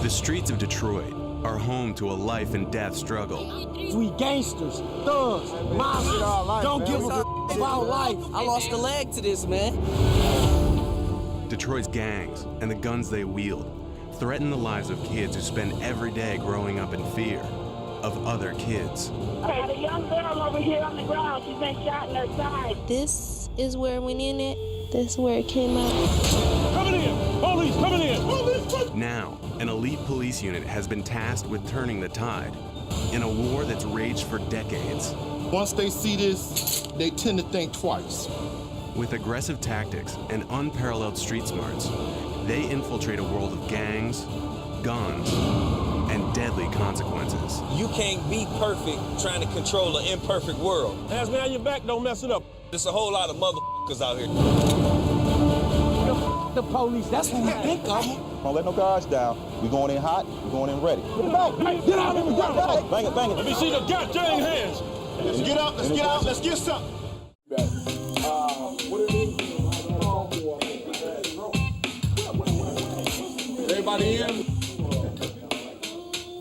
The streets of Detroit are home to a life and death struggle. We gangsters, thugs, monsters, don't give a about life. I lost a leg to this, man. Detroit's gangs and the guns they wield threaten the lives of kids who spend every day growing up in fear of other kids. I had a young girl over here on the ground. She's been shot in her side. This is where we need it. This is where it came out. Coming in! Police, coming in! Police! Now, an elite police unit has been tasked with turning the tide in a war that's raged for decades. Once they see this, they tend to think twice. With aggressive tactics and unparalleled street smarts, they infiltrate a world of gangs, guns, and deadly consequences. You can't be perfect trying to control an imperfect world. Hands behind your back, don't mess it up. There's a whole lot of motherfuckers out here. The police, that's what we think of them. Don't let no guards down. We're going in hot, we're going in ready. Get out of the ground! Bang it, bang it. Let me see the goddamn hands! Let's get up, let's get out, let's get something. Everybody in?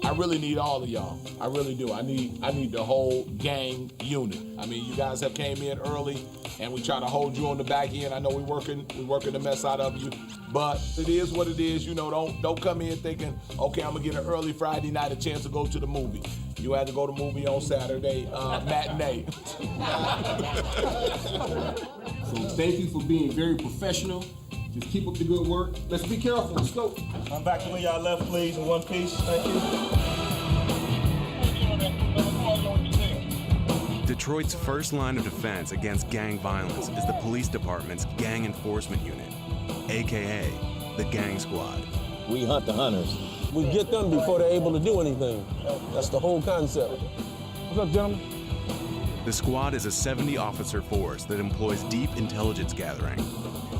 I really need all of y'all. I really do. I need the whole gang unit. I mean, you guys have came in early and we try to hold you on the back end. I know we're working the mess out of you, but it is what it is. You know, don't come in thinking, okay, I'm gonna get an early Friday night a chance to go to the movie. You had to go to the movie on Saturday, matinee. So thank you for being very professional. Just keep up the good work. Let's be careful. Let's go. Come back to where y'all left, please, in one piece. Thank you. Detroit's first line of defense against gang violence is the police department's Gang Enforcement Unit, AKA the Gang Squad. We hunt the hunters. We get them before they're able to do anything. That's the whole concept. What's up, gentlemen? The squad is a 70-officer force that employs deep intelligence gathering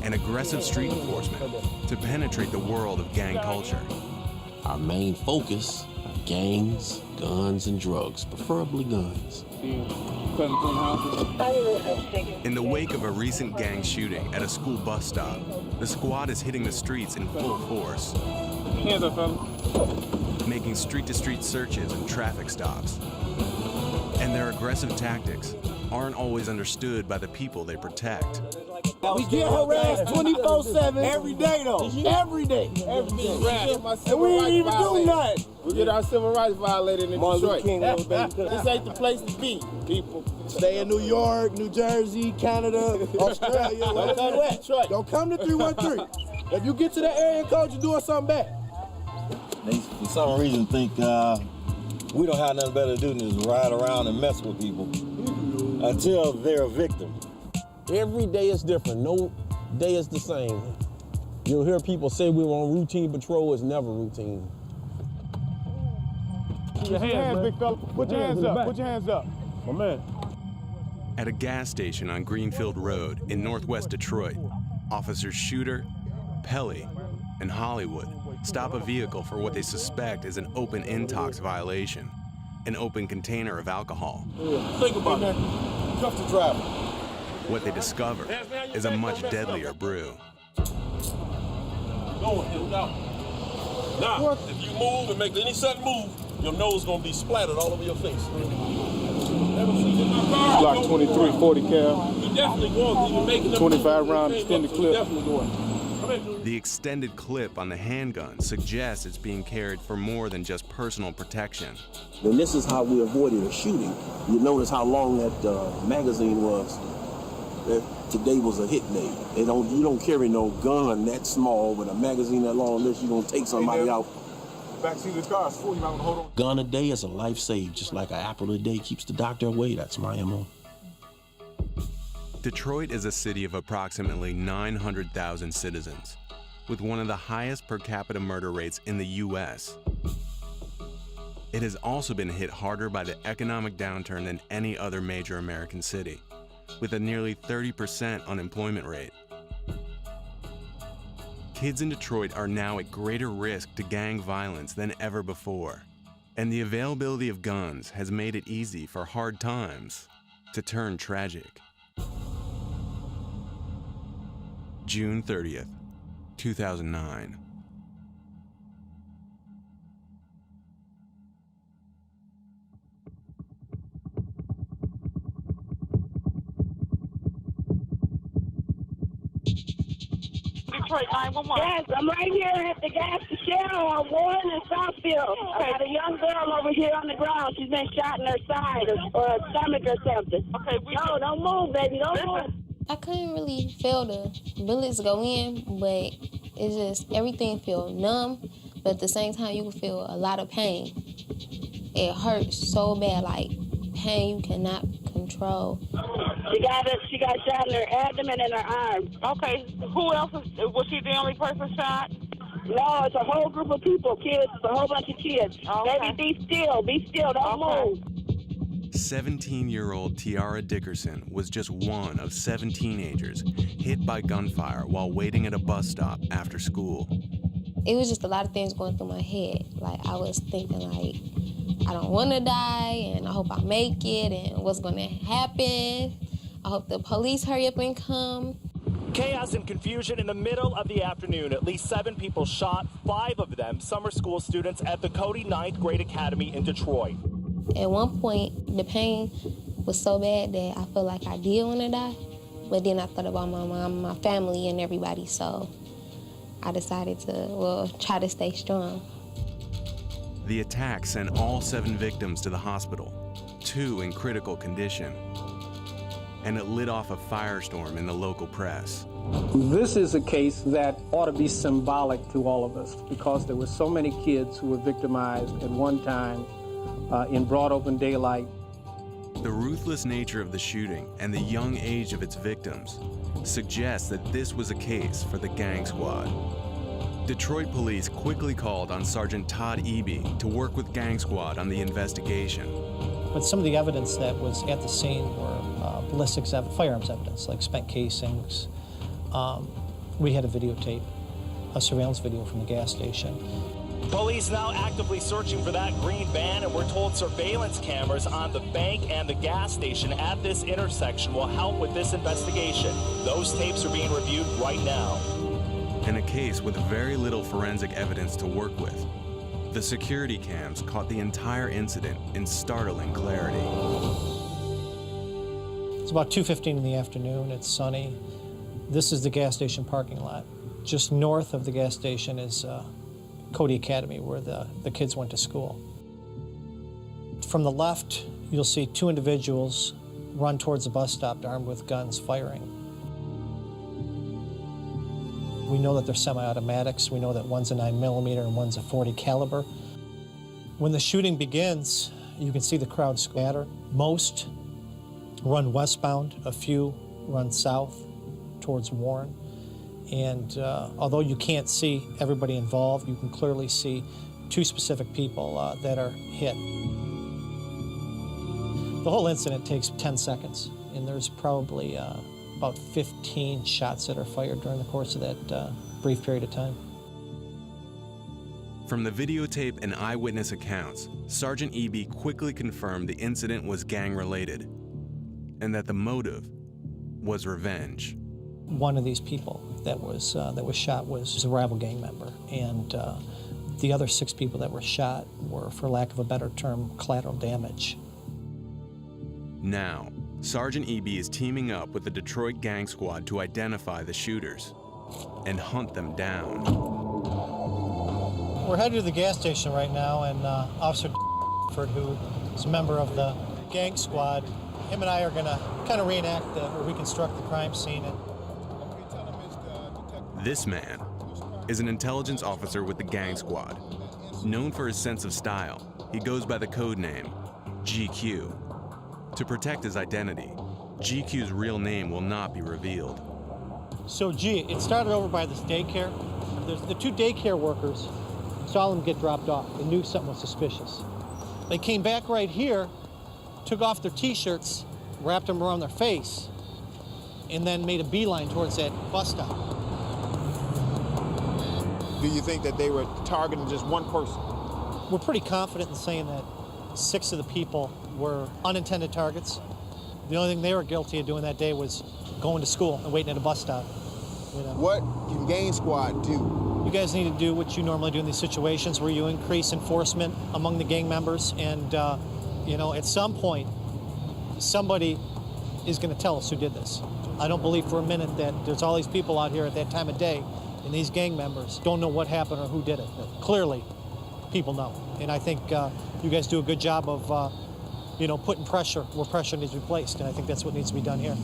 and aggressive street enforcement to penetrate the world of gang culture. Our main focus are gangs, guns, and drugs, preferably guns. In the wake of a recent gang shooting at a school bus stop, the squad is hitting the streets in full force, Hands up, fella. making street-to-street searches and traffic stops. And their aggressive tactics aren't always understood by the people they protect. We get harassed 24/7. Every day, though. Every day. And we ain't even do nothing. We get our civil rights violated in Detroit. This ain't the place to be, people. Stay in New York, New Jersey, Canada, Australia. Don't come to 313. If you get to that area code, you're doing something bad. They, for some reason, think we don't have nothing better to do than just ride around and mess with people until they're a victim. Every day is different. No day is the same. You'll hear people say we were on routine patrol. It's never routine. Put your hands, big fella. Put your hands up. Put your hands up. My man. At a gas station on Greenfield Road in northwest Detroit, officers Shooter, Pelly, and Hollywood stop a vehicle for what they suspect is an open intox violation, an open container of alcohol. Think about it. Cuff the driver. What they discover is a much deadlier brew. Go now. Now, if you move and make any sudden move, your nose gonna be splattered all over your face. Block 23, 40 cal. You definitely going. You making 25 round extended clip. Definitely going. The extended clip on the handgun suggests it's being carried for more than just personal protection. And this is how we avoided a shooting. You notice how long that magazine was. Today was a hit day. You don't carry no gun that small with a magazine that long unless you're gonna take somebody out. Backseat of the car is full, you might want to hold on. Gun a day is a life saved, just like an apple a day keeps the doctor away. That's my MO. Detroit is a city of approximately 900,000 citizens, with one of the highest per capita murder rates in the U.S. It has also been hit harder by the economic downturn than any other major American city, with a nearly 30% unemployment rate. Kids in Detroit are now at greater risk to gang violence than ever before, and the availability of guns has made it easy for hard times to turn tragic. June 30th, 2009. Detroit 911. Yes, I'm right here at the gas station on Warren and Southfield. I got a young girl over here on the ground. She's been shot in her side or her stomach or something. Okay, no, don't move, baby, don't move. I couldn't really feel the bullets go in, but it's just everything feel numb, but at the same time you can feel a lot of pain. It hurts so bad, like pain you cannot control. She got shot in her abdomen and her arm. Okay, who else was she the only person shot? No, it's a whole group of people, kids. It's a whole bunch of kids. Okay. Baby, be still, don't move. 17-year-old Tiara Dickerson was just one of 7 teenagers hit by gunfire while waiting at a bus stop after school. It was just a lot of things going through my head. Like, I was thinking, like, I don't want to die, and I hope I make it, and what's going to happen. I hope the police hurry up and come. Chaos and confusion in the middle of the afternoon. At least 7 people shot, 5 of them summer school students at the Cody 9th Grade Academy in Detroit. At one point, the pain was so bad that I felt like I did want to die, but then I thought about my mom, my family, and everybody, so I decided to, try to stay strong. The attack sent all 7 victims to the hospital, 2 in critical condition, and it lit off a firestorm in the local press. This is a case that ought to be symbolic to all of us because there were so many kids who were victimized at one time in broad open daylight. The ruthless nature of the shooting and the young age of its victims suggests that this was a case for the gang squad. Detroit police quickly called on Sergeant Todd Eby to work with Gang Squad on the investigation. But some of the evidence that was at the scene were ballistics, firearms evidence, like spent casings. We had a videotape, a surveillance video from the gas station. Police now actively searching for that green van, and we're told surveillance cameras on the bank and the gas station at this intersection will help with this investigation. Those tapes are being reviewed right now. In a case with very little forensic evidence to work with, the security cams caught the entire incident in startling clarity. It's about 2:15 in the afternoon. It's sunny. This is the gas station parking lot. Just north of the gas station is Cody Academy, where the kids went to school. From the left, you'll see 2 individuals run towards the bus stop armed with guns firing. We know that they're semi-automatics. We know that one's a 9mm and one's a .40 caliber. When the shooting begins, you can see the crowd scatter. Most run westbound, a few run south towards Warren. And although you can't see everybody involved, you can clearly see 2 specific people that are hit. The whole incident takes 10 seconds, and there's probably about 15 shots that are fired during the course of that brief period of time. From the videotape and eyewitness accounts, Sergeant Eby quickly confirmed the incident was gang-related and that the motive was revenge. One of these people that was shot was a rival gang member, and the other 6 people that were shot were, for lack of a better term, collateral damage. Now, Sergeant Eby is teaming up with the Detroit Gang Squad to identify the shooters and hunt them down. We're headed to the gas station right now, and Officer who is a member of the gang squad, him and I are going to kind of reenact or reconstruct the crime scene. This man is an intelligence officer with the gang squad. Known for his sense of style, he goes by the code name GQ. To protect his identity, GQ's real name will not be revealed. So G, it started over by this daycare. The 2 daycare workers saw them get dropped off. They knew something was suspicious. They came back right here, took off their t-shirts, wrapped them around their face, and then made a beeline towards that bus stop. Do you think that they were targeting just one person? We're pretty confident in saying that 6 of the people were unintended targets. The only thing they were guilty of doing that day was going to school and waiting at a bus stop. You know. What can Gang Squad do? You guys need to do what you normally do in these situations where you increase enforcement among the gang members, and you know, at some point, somebody is going to tell us who did this. I don't believe for a minute that there's all these people out here at that time of day and these gang members don't know what happened or who did it. Clearly, people know. And I think you guys do a good job of, putting pressure where pressure needs to be placed. And I think that's what needs to be done here.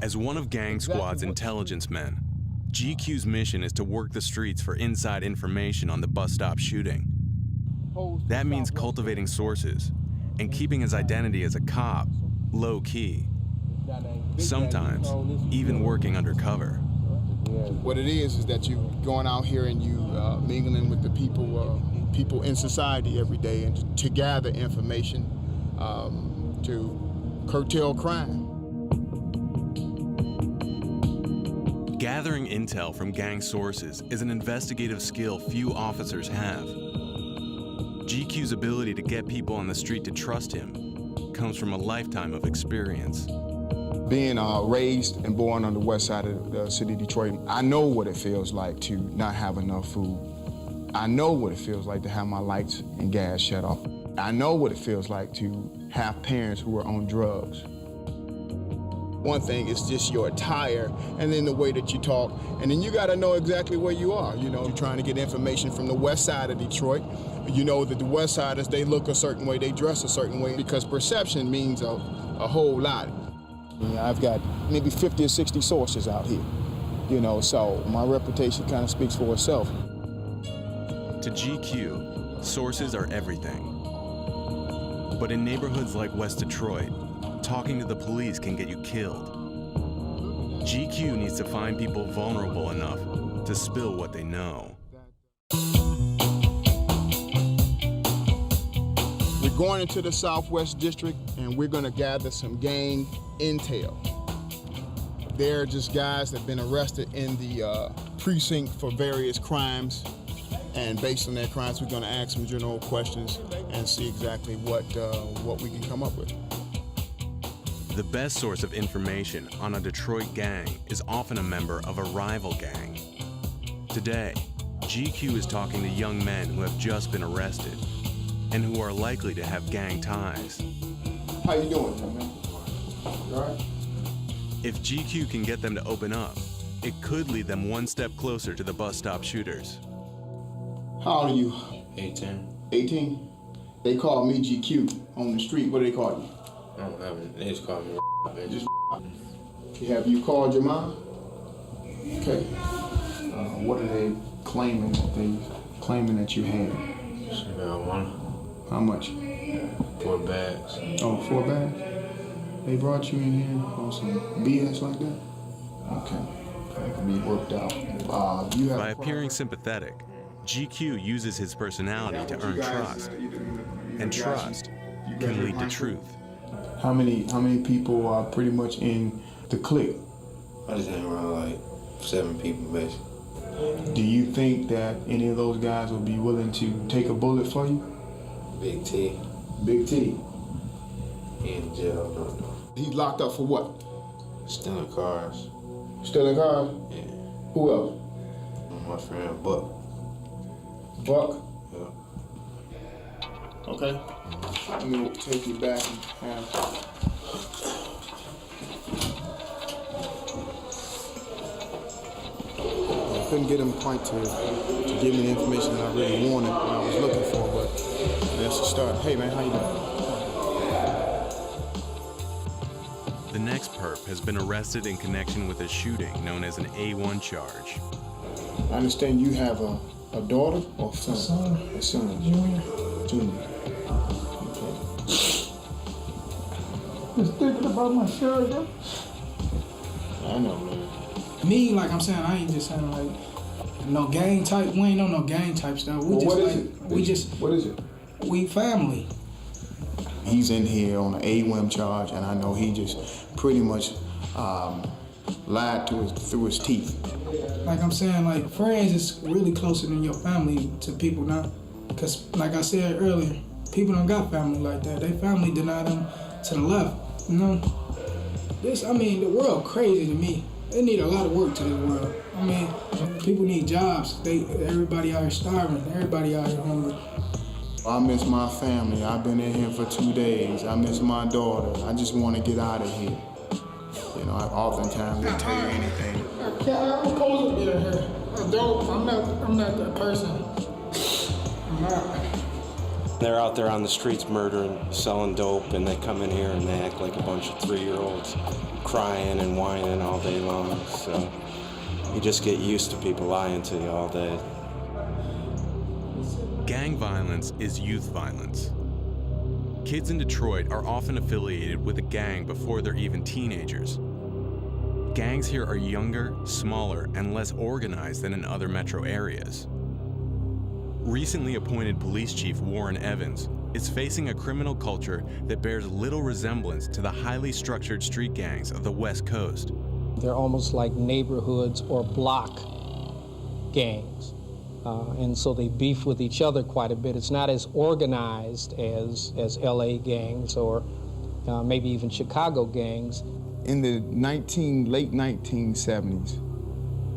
As one of Gang Squad's intelligence men, GQ's mission is to work the streets for inside information on the bus stop shooting. That means cultivating sources and keeping his identity as a cop low-key. Sometimes even working undercover. What it is that you going out here and you mingling with the people in society every day, and to gather information to curtail crime. Gathering intel from gang sources is an investigative skill few officers have. GQ's ability to get people on the street to trust him comes from a lifetime of experience. Being raised and born on the west side of the city of Detroit, I know what it feels like to not have enough food. I know what it feels like to have my lights and gas shut off. I know what it feels like to have parents who are on drugs. One thing is just your attire and then the way that you talk, and then you gotta know exactly where you are. You're trying to get information from the west side of Detroit. You know that the west siders, they look a certain way, they dress a certain way, because perception means a whole lot. I've got maybe 50 or 60 sources out here, so my reputation kind of speaks for itself. To GQ, sources are everything. But in neighborhoods like West Detroit, talking to the police can get you killed. GQ needs to find people vulnerable enough to spill what they know. We're going into the Southwest District, and we're going to gather some gang intel. They're just guys that have been arrested in the precinct for various crimes, and based on their crimes, we're going to ask some general questions and see exactly what we can come up with. The best source of information on a Detroit gang is often a member of a rival gang. Today, GQ is talking to young men who have just been arrested and who are likely to have gang ties. How you doing, man? You all right? If GQ can get them to open up, it could lead them one step closer to the bus stop shooters. How old are you? 18. 18? They call me GQ on the street. What do they call you? I don't have it. They just call me just have you called your mom? Okay. What are they claiming that you had? Marijuana. How much? 4 bags. Oh, 4 bags? They brought you in here on some BS like that? Okay. That can be worked out. By appearing sympathetic, GQ uses his personality to earn trust. And trust can lead to truth. How many people are pretty much in the clique? I just hang around like 7 people, basically. Do you think that any of those guys will be willing to take a bullet for you? Big T. Big T? He in jail. He's locked up for what? Stealing cars. Stealing cars? Yeah. Who else? My friend Buck. Buck? Yeah. Okay. I'm gonna take you back and have... I couldn't get him quite to give me the information that I really wanted, what I was looking for, but that's the start. Hey man, how you doing? The next perp has been arrested in connection with a shooting known as an A1 charge. I understand you have a daughter or son? A son. Junior. Just thinking about my children. I know, man. Me, like I'm saying, I ain't just saying like no gang type. We ain't on no gang type stuff. We What is it? We family. He's in here on an A1 charge, and I know he just pretty much lied through his teeth. Like I'm saying, like friends is really closer than your family to people now. Cause like I said earlier, people don't got family like that. They family deny them to the left. The world crazy to me. They need a lot of work to this world. People need jobs. Everybody out here starving. Everybody out here hungry. I miss my family. I've been in here for 2 days. I miss my daughter. I just want to get out of here. You know, oftentimes they tell you anything. I'm supposed to be in here. I'm not that person. I'm not. They're out there on the streets murdering, selling dope, and they come in here and they act like a bunch of 3-year-olds crying and whining all day long. So you just get used to people lying to you all day. Gang violence is youth violence. Kids in Detroit are often affiliated with a gang before they're even teenagers. Gangs here are younger, smaller, and less organized than in other metro areas. Recently appointed Police Chief Warren Evans is facing a criminal culture that bears little resemblance to the highly structured street gangs of the West Coast. They're almost like neighborhoods or block gangs. And so they beef with each other quite a bit. It's not as organized as LA gangs or maybe even Chicago gangs. In the late 1970s,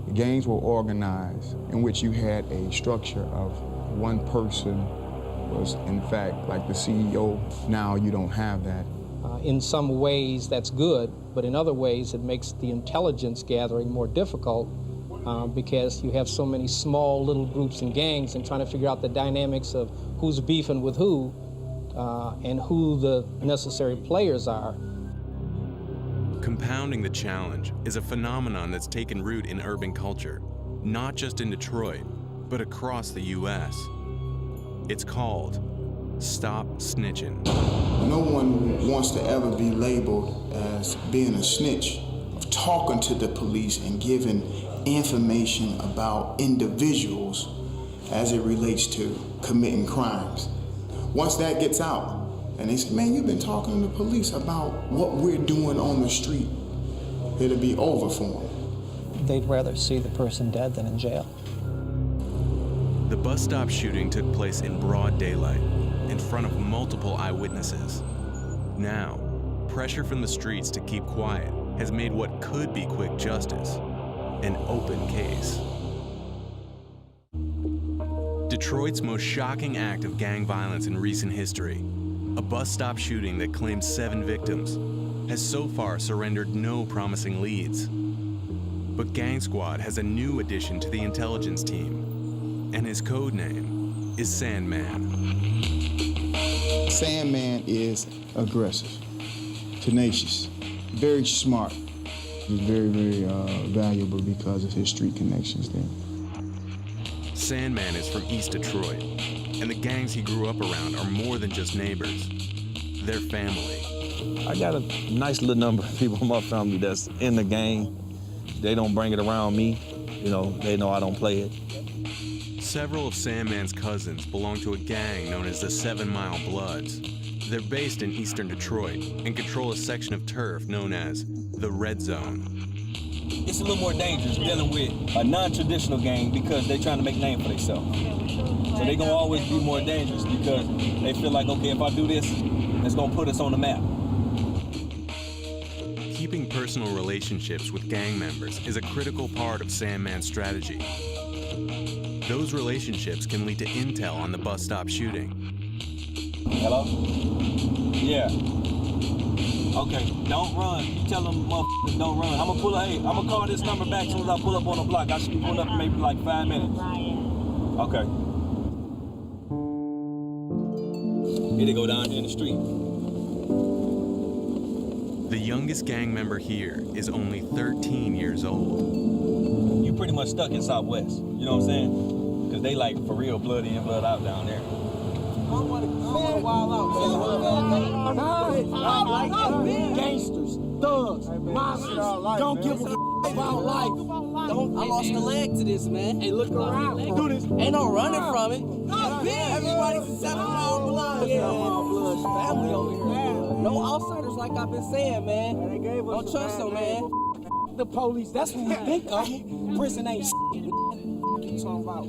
the gangs were organized in which you had a structure of one person was in fact like the CEO. Now you don't have that. In some ways that's good, but in other ways it makes the intelligence gathering more difficult because you have so many small little groups and gangs and trying to figure out the dynamics of who's beefing with who and who the necessary players are. Compounding the challenge is a phenomenon that's taken root in urban culture, not just in Detroit, but across the U.S. It's called Stop Snitching. No one wants to ever be labeled as being a snitch, of talking to the police and giving information about individuals as it relates to committing crimes. Once that gets out, and they say, man, you've been talking to the police about what we're doing on the street, it'll be over for them. They'd rather see the person dead than in jail. The bus stop shooting took place in broad daylight, in front of multiple eyewitnesses. Now, pressure from the streets to keep quiet has made what could be quick justice an open case. Detroit's most shocking act of gang violence in recent history, a bus stop shooting that claimed 7 victims, has so far surrendered no promising leads. But Gang Squad has a new addition to the intelligence team, and his code name is Sandman. Sandman is aggressive, tenacious, very smart. He's very, very valuable because of his street connections there. Sandman is from East Detroit, and the gangs he grew up around are more than just neighbors. They're family. I got a nice little number of people in my family that's in the gang. They don't bring it around me. You know, they know I don't play it. Several of Sandman's cousins belong to a gang known as the 7 Mile Bloods. They're based in eastern Detroit and control a section of turf known as the Red Zone. It's a little more dangerous dealing with a non-traditional gang because they're trying to make a name for themselves. So they're gonna always be more dangerous because they feel like, okay, if I do this, it's gonna put us on the map. Keeping personal relationships with gang members is a critical part of Sandman's strategy. Those relationships can lead to intel on the bus stop shooting. Hello? Yeah. Okay, don't run. You tell them motherfuckers don't run. I'm gonna call this number back as soon as I pull up on the block. I should be pulling up in maybe like 5 minutes. Okay. Here they go down here in the street. The youngest gang member here is only 13 years old. You pretty much stuck in Southwest, you know what I'm saying? Because they like for real blood in, blood out down there. Gangsters, thugs, monsters, don't give a f about life. I lost a leg to this, man. Hey, look around. Do this. Ain't no running from it. Everybody's 7 Mile Blood. Yeah, family over here. No outsiders, like I've been saying, man. Don't trust them, man. The police, that's what we think of. Prison ain't shit. What you talking about?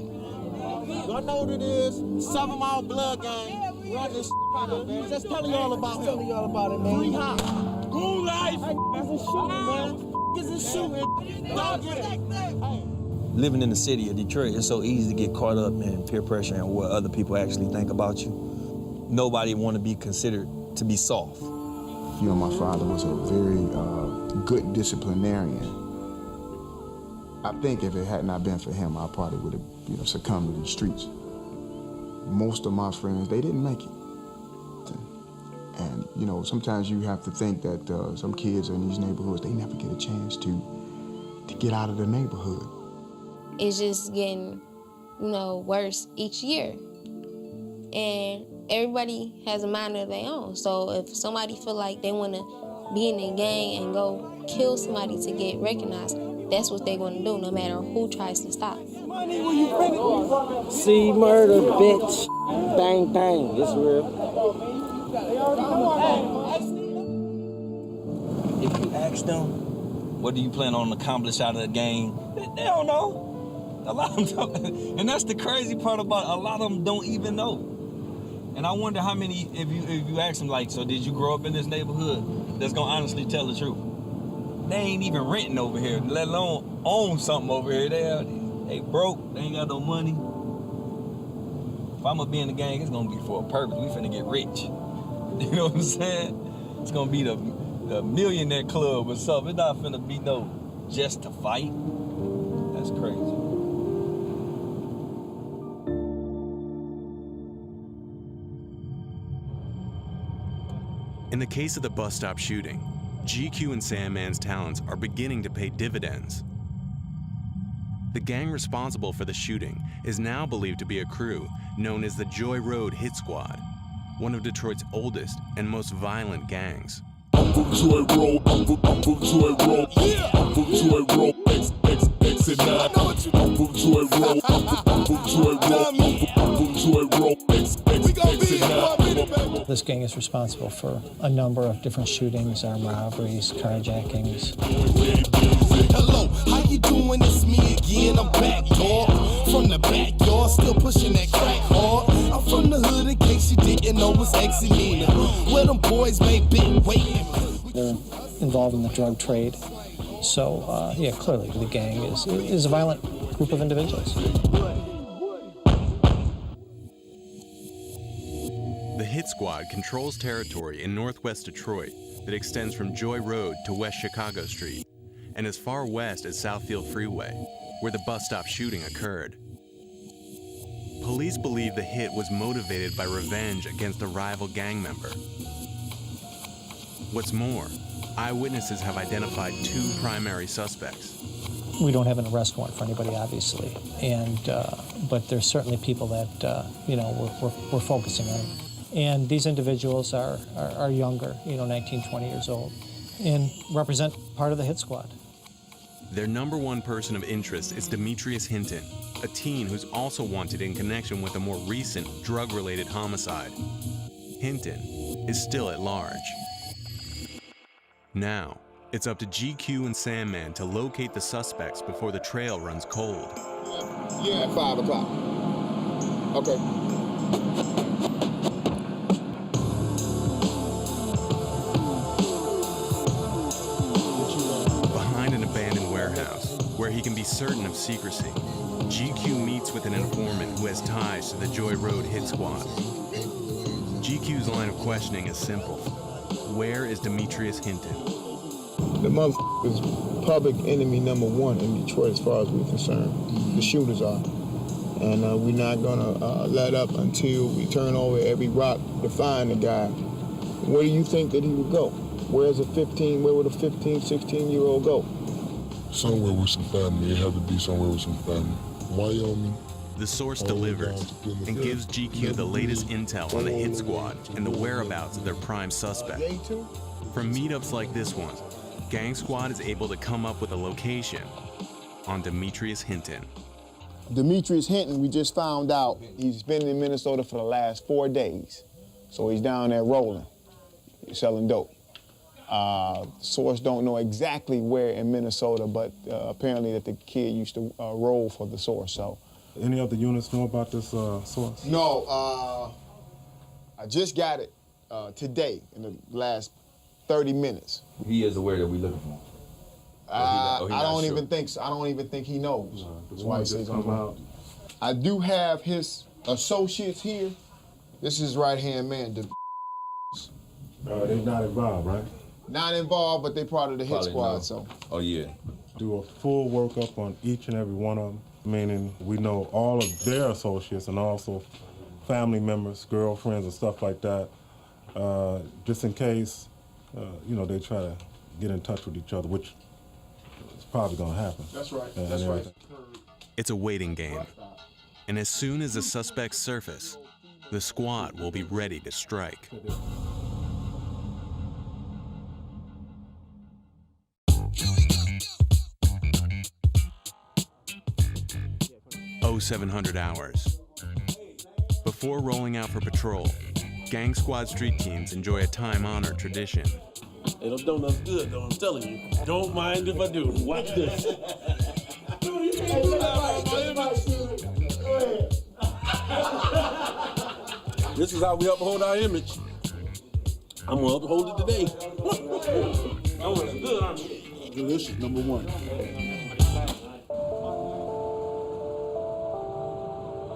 Y'all know what it is. 7 Mile Blood Gang. Run this man. Just telling y'all about it. Telling y'all about it, man. Free hop. Cool life. It's a shooting, man. It's a shooting. Don't get it. Living in the city of Detroit, it's so easy to get caught up in peer pressure and what other people actually think about you. Nobody want to be considered to be soft. You know, my father was a very good disciplinarian. I think if it had not been for him, I probably would have, you know, succumbed to the streets. Most of my friends, they didn't make it. And, you know, sometimes you have to think that some kids in these neighborhoods, they never get a chance to get out of the neighborhood. It's just getting, you know, worse each year. And everybody has a mind of their own. So if somebody feel like they want to be in a gang and go kill somebody to get recognized, that's what they're going to do, no matter who tries to stop. See murder, bitch. Bang, bang. It's real. If you ask them, what do you plan on accomplish out of the game? They don't know. A lot of them don't. And that's the crazy part about it. A lot of them don't even know. And I wonder how many, if you ask them, like, so did you grow up in this neighborhood, that's gonna honestly tell the truth? They ain't even renting over here, let alone own something over here. They broke, they ain't got no money. If I'm gonna be in the gang, it's gonna be for a purpose. We finna get rich. You know what I'm saying? It's gonna be the millionaire club or something. It's not finna be no just to fight. That's crazy. In the case of the bus stop shooting, GQ and Sandman's talents are beginning to pay dividends. The gang responsible for the shooting is now believed to be a crew known as the Joy Road Hit Squad, one of Detroit's oldest and most violent gangs. I'm from Joy Road, I'm from Joy Road, yeah. I'm from Joy Road, X and 9. I'm from Joy Road, I'm from Joy Road, I'm from Joy Road, X and 9. This gang is responsible for a number of different shootings, armed robberies, carjackings. Hello, how you doing? It's me again. I'm back, dog. From the backyard, still pushing that crack hard. I'm from the hood, in case you didn't know, it's X and Nina. Where them boys made big weight. They're involved in the drug trade. So, yeah, clearly the gang is a violent group of individuals. The Hit Squad controls territory in northwest Detroit that extends from Joy Road to West Chicago Street and as far west as Southfield Freeway, where the bus stop shooting occurred. Police believe the hit was motivated by revenge against a rival gang member. What's more, eyewitnesses have identified two primary suspects. We don't have an arrest warrant for anybody, obviously, but there's certainly people that we're focusing on. And these individuals are younger, 19, 20 years old, and represent part of the Hit Squad. Their number one person of interest is Demetrius Hinton, a teen who's also wanted in connection with a more recent drug-related homicide. Hinton is still at large. Now, it's up to GQ and Sandman to locate the suspects before the trail runs cold. Yeah, at 5 o'clock. Okay. Behind an abandoned warehouse, where he can be certain of secrecy, GQ meets with an informant who has ties to the Joy Road Hit Squad. GQ's line of questioning is simple. Where is Demetrius Hinton? The motherfucker is public enemy number one in Detroit as far as we're concerned. The shooters are. And we're not gonna let up until we turn over every rock to find the guy. Where do you think that he would go? Where would a 15, 16-year-old go? Somewhere with some family. It had to be somewhere with some family. Wyoming. The source delivers and gives GQ the latest intel on the Hit Squad and the whereabouts of their prime suspect. From meetups like this one, Gang Squad is able to come up with a location on Demetrius Hinton. Demetrius Hinton, we just found out, he's been in Minnesota for the last 4 days. So he's down there rolling, selling dope. Source don't know exactly where in Minnesota, but apparently that the kid used to roll for the source, so. Any other units know about this source? No, I just got it today in the last 30 minutes. He is aware that we're looking for him. I don't even think so. I don't even think he knows. That's why he says I do have his associates here. This is right-hand man. They're not involved, right? Not involved, but they're part of the hit Probably squad, not. so. Oh, yeah. Do a full workup on each and every one of them, meaning we know all of their associates and also family members, girlfriends, and stuff like that, just in case, they try to get in touch with each other, which is probably going to happen. That's right. That's right. It's a waiting game, and as soon as the suspects surface, the squad will be ready to strike. 0700 hours. Before rolling out for patrol, gang squad street teams enjoy a time-honored tradition. Hey, those donuts good, though, I'm telling you. Don't mind if I do. Watch this. This is how we uphold our image. I'm gonna uphold it today. That one's good, aren't you? Delicious, number one.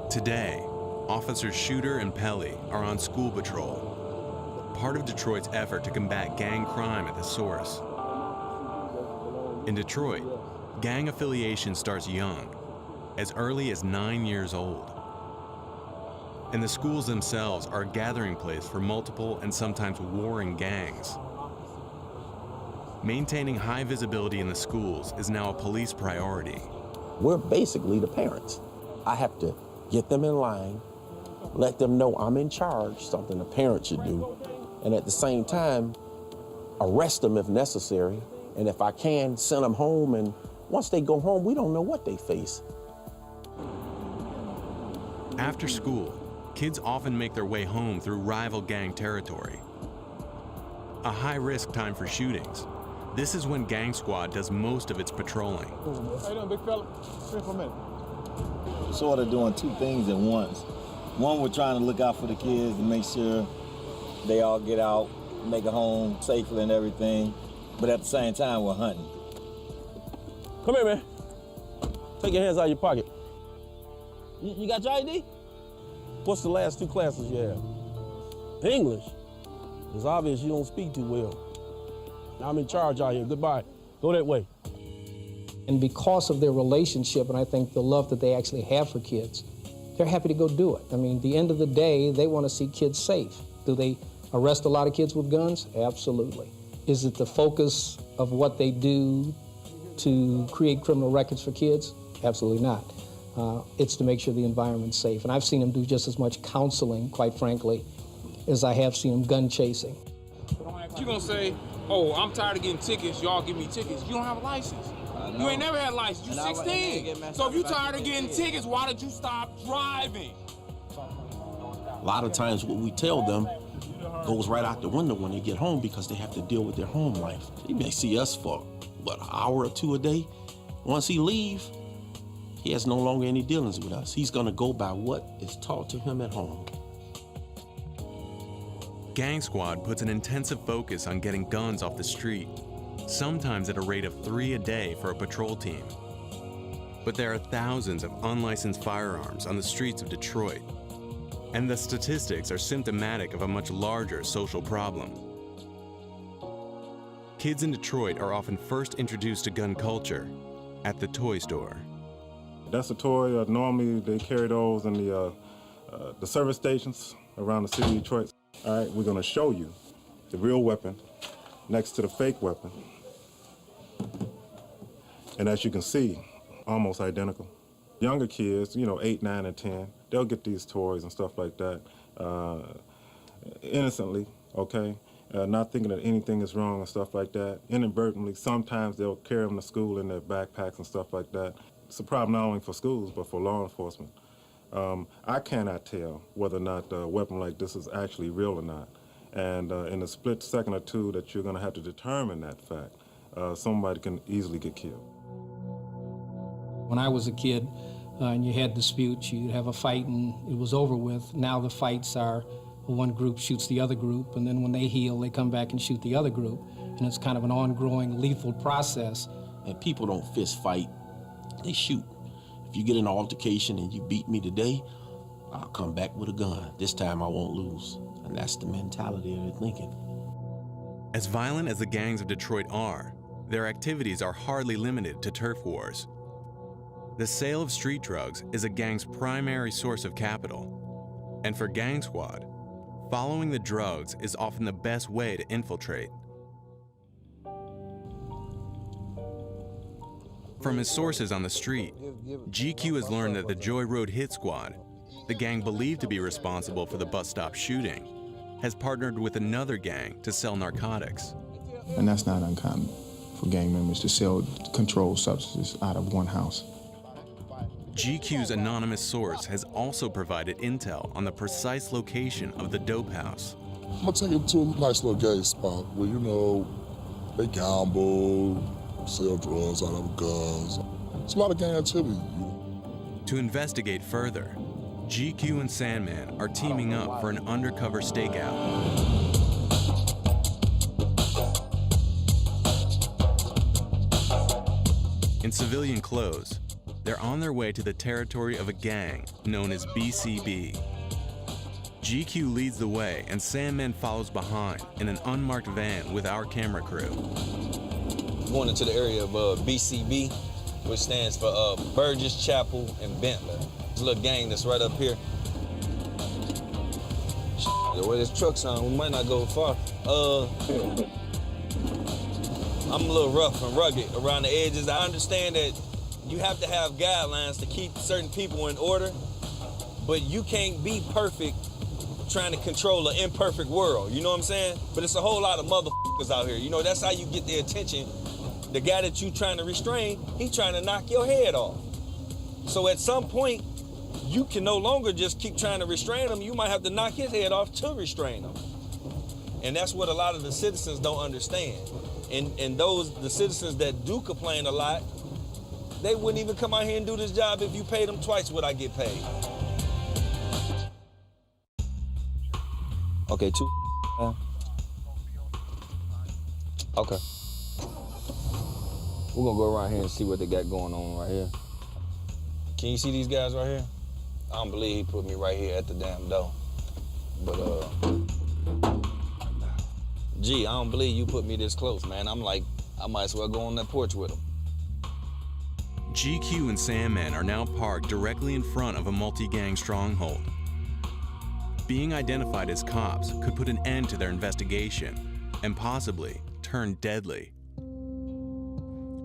Today, Officers Shooter and Pelly are on school patrol, part of Detroit's effort to combat gang crime at the source. In Detroit, gang affiliation starts young, as early as 9 years old. And the schools themselves are a gathering place for multiple and sometimes warring gangs. Maintaining high visibility in the schools is now a police priority. We're basically the parents. I have to get them in line, let them know I'm in charge, something a parent should do, and at the same time, arrest them if necessary, and if I can, send them home, and once they go home, we don't know what they face. After school, kids often make their way home through rival gang territory. A high-risk time for shootings. This is when Gang Squad does most of its patrolling. How you doing, big fella? Here for a minute. Sort of doing two things at once. One, we're trying to look out for the kids and make sure they all get out, make it home safely and everything. But at the same time, we're hunting. Come here, man. Take your hands out of your pocket. You got your ID? What's the last two classes you have? English. It's obvious you don't speak too well. I'm in charge out here. Goodbye. Go that way. And because of their relationship, and I think the love that they actually have for kids, they're happy to go do it. I mean, at the end of the day, they want to see kids safe. Do they arrest a lot of kids with guns? Absolutely. Is it the focus of what they do to create criminal records for kids? Absolutely not. It's to make sure the environment's safe. And I've seen them do just as much counseling, quite frankly, as I have seen them gun chasing. You're gonna say, oh, I'm tired of getting tickets, y'all give me tickets. You don't have a license. You ain't never had a license, you 16. So if you're tired of getting tickets, why did you stop driving? A lot of times what we tell them goes right out the window when they get home because they have to deal with their home life. They may see us for, what, an hour or two a day? Once he leaves, he has no longer any dealings with us. He's gonna go by what is taught to him at home. Gang Squad puts an intensive focus on getting guns off the street, sometimes at a rate of 3 a day for a patrol team. But there are thousands of unlicensed firearms on the streets of Detroit, and the statistics are symptomatic of a much larger social problem. Kids in Detroit are often first introduced to gun culture at the toy store. That's a toy. Normally they carry those in the service stations around the city of Detroit. All right, we're gonna show you the real weapon next to the fake weapon. And as you can see, almost identical. Younger kids, 8, 9, and 10, they'll get these toys and stuff like that innocently, okay? Not thinking that anything is wrong and stuff like that. Inadvertently, sometimes they'll carry them to school in their backpacks and stuff like that. It's a problem not only for schools, but for law enforcement. I cannot tell whether or not a weapon like this is actually real or not. And in a split second or two that you're gonna have to determine that fact, somebody can easily get killed. When I was a kid and you had disputes, you'd have a fight and it was over with. Now the fights are one group shoots the other group, and then when they heal, they come back and shoot the other group. And it's kind of an ongoing lethal process. And people don't fist fight, they shoot. If you get in an altercation and you beat me today, I'll come back with a gun. This time I won't lose. And that's the mentality they're thinking. As violent as the gangs of Detroit are, their activities are hardly limited to turf wars. The sale of street drugs is a gang's primary source of capital. And for Gang Squad, following the drugs is often the best way to infiltrate. From his sources on the street, GQ has learned that the Joy Road Hit Squad, the gang believed to be responsible for the bus stop shooting, has partnered with another gang to sell narcotics. And that's not uncommon for gang members to sell controlled substances out of one house. GQ's anonymous source has also provided intel on the precise location of the dope house. I'm gonna take him to a nice little gay spot where, you know, they gamble, sell drugs out of guns. It's a lot of gang activity. To investigate further, GQ and Sandman are teaming up for an undercover stakeout. In civilian clothes, they're on their way to the territory of a gang known as BCB. GQ leads the way and Sandman follows behind in an unmarked van with our camera crew. Going into the area of BCB, which stands for Burgess, Chapel, and Bentley. This little gang that's right up here. The way this truck's on, we might not go far. I'm a little rough and rugged around the edges. I understand that you have to have guidelines to keep certain people in order, but you can't be perfect trying to control an imperfect world, you know what I'm saying? But it's a whole lot of motherfuckers out here. You know, that's how you get their attention. The guy that you trying to restrain, he trying to knock your head off. So at some point, you can no longer just keep trying to restrain him. You might have to knock his head off to restrain him. And that's what a lot of the citizens don't understand. And the citizens that do complain a lot, they wouldn't even come out here and do this job if you paid them twice what I get paid. Okay, two. Okay. We're gonna go around here and see what they got going on right here. Can you see these guys right here? I don't believe he put me right here at the damn door. But gee, I don't believe you put me this close, man. I'm like, I might as well go on that porch with him. GQ and Sandman are now parked directly in front of a multi-gang stronghold. Being identified as cops could put an end to their investigation and possibly turn deadly.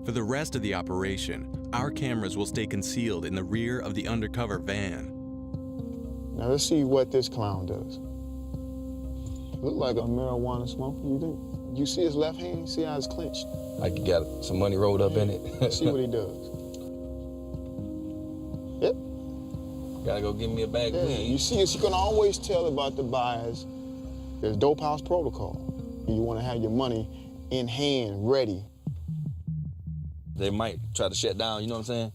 For the rest of the operation, our cameras will stay concealed in the rear of the undercover van. Now let's see what this clown does. Look like a marijuana smoker, you think? You see his left hand? See how it's clenched? Like he got some money rolled up in it. See what he does. Yep. Gotta go give me a bag, please. You see, you can always tell about the buyers. There's dope house protocol. You want to have your money in hand, ready. They might try to shut down, you know what I'm saying?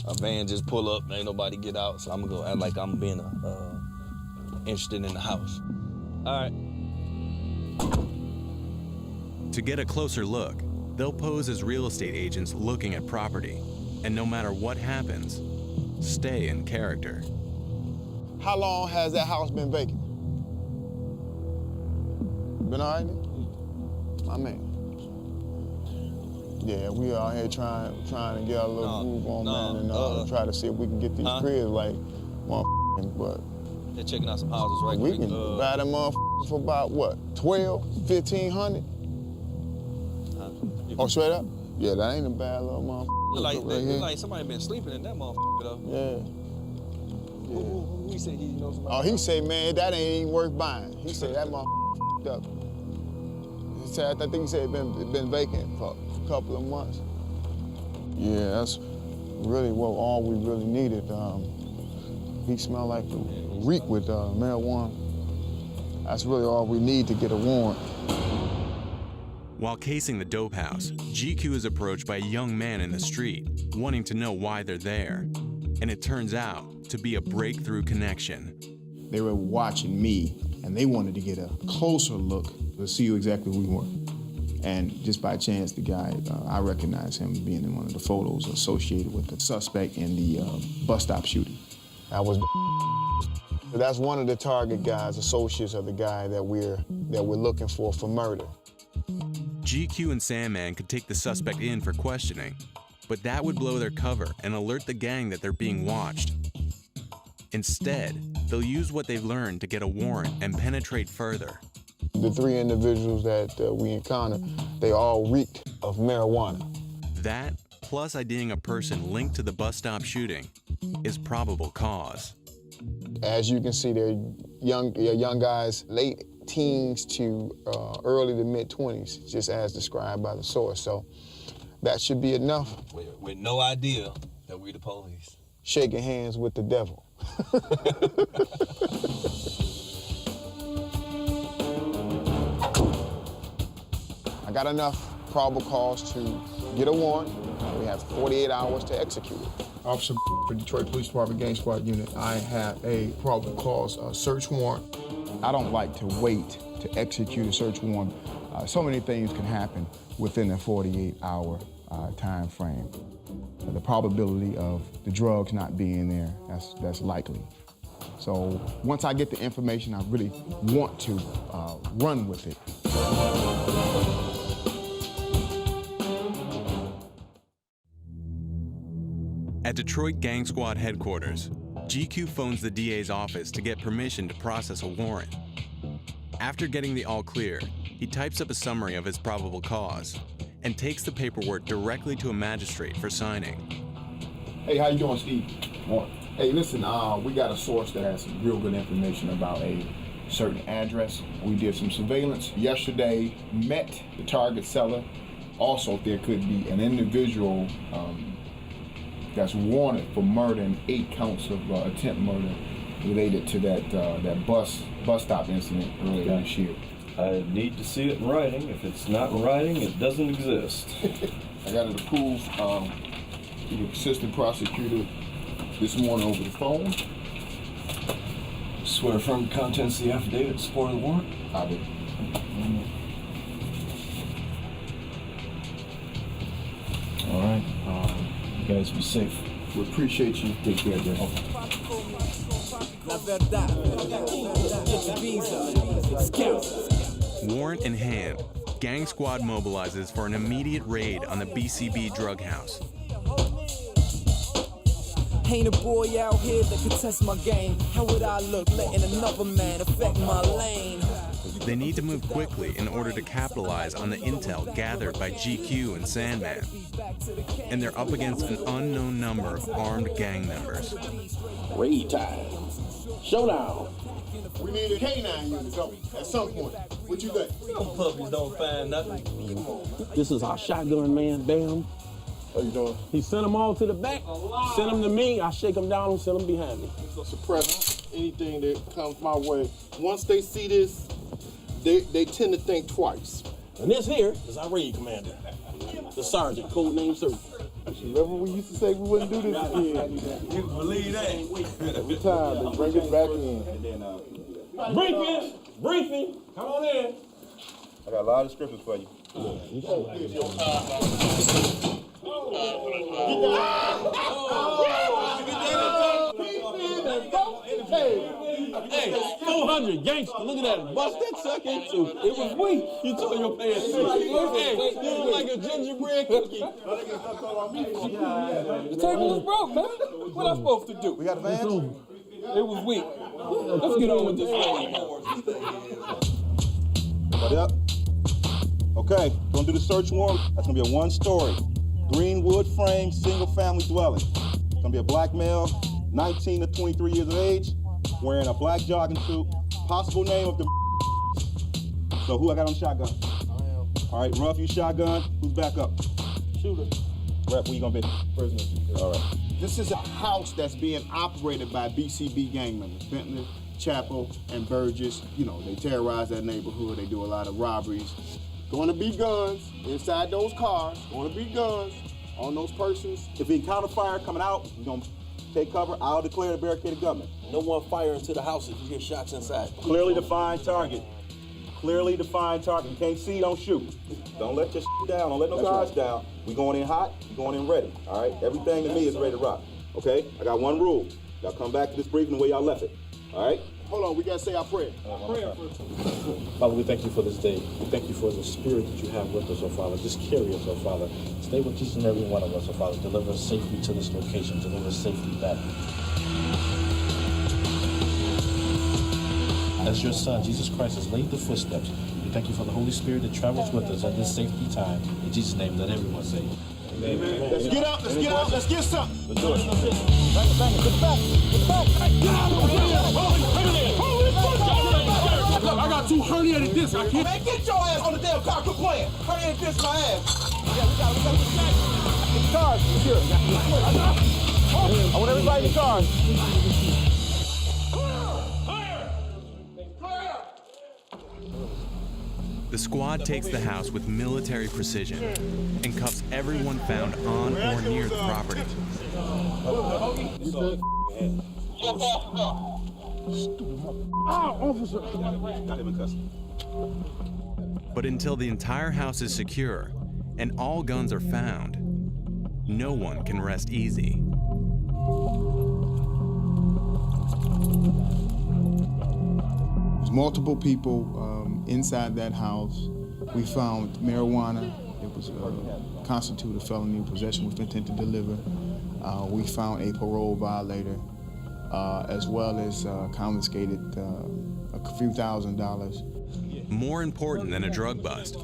A van just pull up, ain't nobody get out, so I'm gonna go act like I'm being interested in the house. All right. To get a closer look, they'll pose as real estate agents looking at property, and no matter what happens, stay in character. How long has that house been vacant? Been all right? My man. Yeah, we out here trying to get our little groove on, man, and try to see if we can get these cribs like motherfucking, but they're checking out some houses right we quick. can buy them motherfuckers for about what, 12, 1,500? Oh, straight up? Yeah, that ain't a bad little motherfucker. Look like somebody been sleeping in that motherfucker though. Yeah. Who he said he knows somebody? Oh, he said, man, that ain't even worth buying. He said that motherfucker up. He said, I think he said it been vacant for a couple of months. Yeah, that's really all we really needed. He smelled like a reek with marijuana. That's really all we need to get a warrant. While casing the dope house, GQ is approached by a young man in the street, wanting to know why they're there. And it turns out to be a breakthrough connection. They were watching me, and they wanted to get a closer look to see who exactly we were. And just by chance, the guy, I recognized him being in one of the photos associated with the suspect in the bus stop shooting. That's one of the target guys, associates of the guy that we're looking for murder. GQ and Sandman could take the suspect in for questioning, but that would blow their cover and alert the gang that they're being watched. Instead, they'll use what they've learned to get a warrant and penetrate further. The 3 individuals that we encountered, they all reeked of marijuana. That, plus IDing a person linked to the bus stop shooting, is probable cause. As you can see, they're young guys, late teens to early to mid-20s, just as described by the source. So that should be enough. With no idea that we the police. Shaking hands with the devil. I got enough probable cause to get a warrant. We have 48 hours to execute it. Officer for Detroit Police Department Gang Squad Unit, I have a probable cause search warrant. I don't like to wait to execute a search warrant. So many things can happen within a 48-hour time frame. The probability of the drugs not being there, that's likely. So once I get the information, I really want to run with it. At Detroit Gang Squad headquarters, GQ phones the DA's office to get permission to process a warrant. After getting the all clear, he types up a summary of his probable cause and takes the paperwork directly to a magistrate for signing. Hey, how you doing, Steve? Morning. Hey, listen, we got a source that has some real good information about a certain address. We did some surveillance yesterday, met the target seller. Also, there could be an individual that's wanted for murder and 8 counts of attempt murder related to that bus stop incident earlier this year. I need to see it in writing. If it's not in writing, it doesn't exist. I got it approved through the assistant prosecutor this morning over the phone. Swear affirm the contents of the affidavit in support of the warrant? I do. All right. You guys be safe. We appreciate you. Take care, Jeff. Warrant in hand, Gang Squad mobilizes for an immediate raid on the BCB drug house. Ain't a boy out here that can test my game. How would I look letting another man affect my lane? They need to move quickly in order to capitalize on the intel gathered by GQ and Sandman. And they're up against an unknown number of armed gang members. Raid time. Showdown. We need a K9 unit at some point. What you think? Them puppies don't find nothing. This is our shotgun man, Bam. How you doing? He sent them all to the back, send them to me, I shake them down and send them behind me. Suppress anything that comes my way. Once they see this, they tend to think twice. And this here is our raid commander, the sergeant, code name Sir. Remember we used to say we wouldn't do this again. You believe that? Every time they bring it back in. Briefing, come on in. I got a lot of scriptures for you. Hey, 400 gangster, look at that. Bust that sucker into. It was weak. You told your pants. Hey, you look like a gingerbread cookie. The table is broke, man. What am I supposed to do? We got the vans? It was weak. Let's get on with this thing. Everybody up? Okay, gonna do the search warrant. That's gonna be a 1-story, green wood frame, single family dwelling. It's gonna be a black male, 19 to 23 years of age, wearing a black jogging suit. Possible name of the. So who I got on shotgun? All right, Ruff, you shotgun. Who's back up? Shooter. Rep, where you gonna be? Prisoner. All right. This is a house that's being operated by BCB gang members, Bentley, Chapel, and Burgess. You know, they terrorize that neighborhood. They do a lot of robberies. Going to be guns inside those cars. Going to be guns on those persons. If we encounter fire coming out, we're gonna take cover. I'll declare the barricaded gunman. No one fire into the house if you hear shots inside. Clearly defined target. Clearly defined target. You can't see, don't shoot. Don't let your down. Don't let no guards down. We going in hot. We going in ready. All right. Everything to me is ready to rock. Okay. I got one rule. Y'all come back to this briefing the way y'all left it. All right. Hold on, we gotta say our prayer. Father, we thank you for this day. We thank you for the spirit that you have with us, oh Father. Just carry us, oh Father. Stay with each and every one of us, oh Father. Deliver us safely to this location. Deliver us safely back. As your Son, Jesus Christ, has laid the footsteps, we thank you for the Holy Spirit that travels with us at this safety time. In Jesus' name, let everyone say amen. Amen. Let's get out, let's get out, let's get something. Let's do it. Bang it, bang it, get back, get back. Get out of here. I got 2 herniated discs. I can't. Man, get your ass on the damn car. Quit playing. Herniated discs my ass. Yeah, we got it. Get the cars. Here. I want everybody in the cars. The squad takes the house with military precision and cuffs everyone found on or near the property. Officer. Not even cussing. But until the entire house is secure and all guns are found, no one can rest easy. There's multiple people inside that house. We found marijuana. It was constituted felony possession with intent to deliver. We found a parole violator, as well as confiscated a few $1,000s. More important than a drug bust,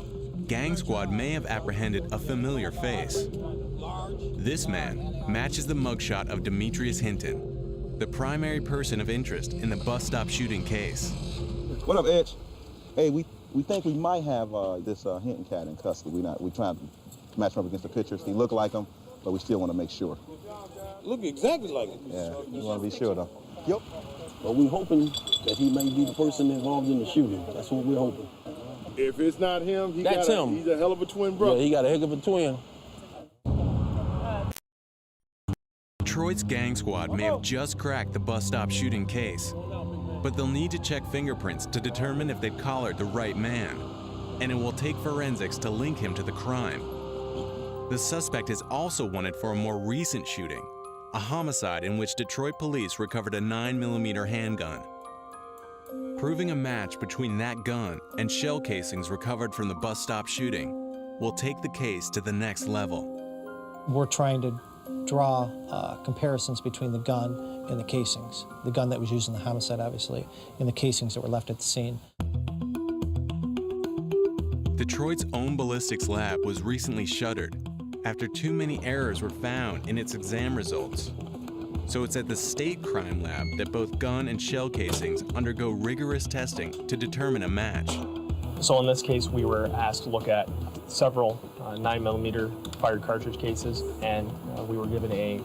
Gang Squad may have apprehended a familiar face. This man matches the mugshot of Demetrius Hinton, the primary person of interest in the bus stop shooting case. What up, Edge? Hey, we think we might have this Hinton cat in custody. We trying to match him up against the pictures. He look like him, but we still want to make sure. Look exactly like him. Yeah, we want to be sure though. Yep. But we're hoping that he may be the person involved in the shooting. That's what we're hoping. If it's not him, he's a hell of a twin brother. Yeah, he got a heck of a twin. Detroit's Gang Squad may have just cracked the bus stop shooting case, but they'll need to check fingerprints to determine if they've collared the right man, and it will take forensics to link him to the crime. The suspect is also wanted for a more recent shooting, a homicide in which Detroit police recovered a 9mm handgun. Proving a match between that gun and shell casings recovered from the bus stop shooting will take the case to the next level. We're trying to draw comparisons between the gun and the casings. The gun that was used in the homicide, obviously, and the casings that were left at the scene. Detroit's own ballistics lab was recently shuttered after too many errors were found in its exam results. So it's at the state crime lab that both gun and shell casings undergo rigorous testing to determine a match. So in this case, we were asked to look at several 9mm fired cartridge cases, and we were given a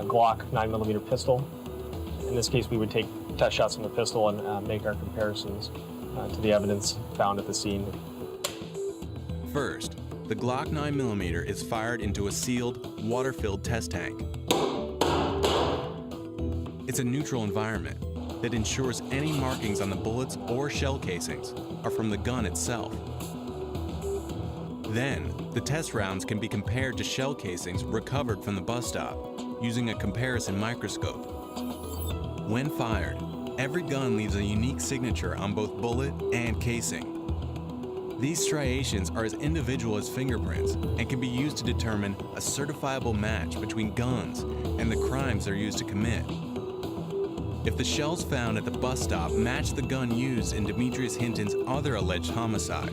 Glock 9mm pistol. In this case, we would take test shots from the pistol and make our comparisons to the evidence found at the scene. First, the Glock 9mm is fired into a sealed, water-filled test tank. It's a neutral environment that ensures any markings on the bullets or shell casings are from the gun itself. Then, the test rounds can be compared to shell casings recovered from the bus stop using a comparison microscope. When fired, every gun leaves a unique signature on both bullet and casing. These striations are as individual as fingerprints and can be used to determine a certifiable match between guns and the crimes they're used to commit. If the shells found at the bus stop match the gun used in Demetrius Hinton's other alleged homicide,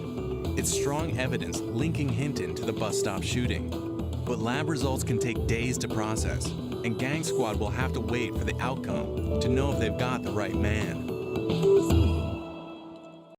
it's strong evidence linking Hinton to the bus stop shooting. But lab results can take days to process, and Gang Squad will have to wait for the outcome to know if they've got the right man.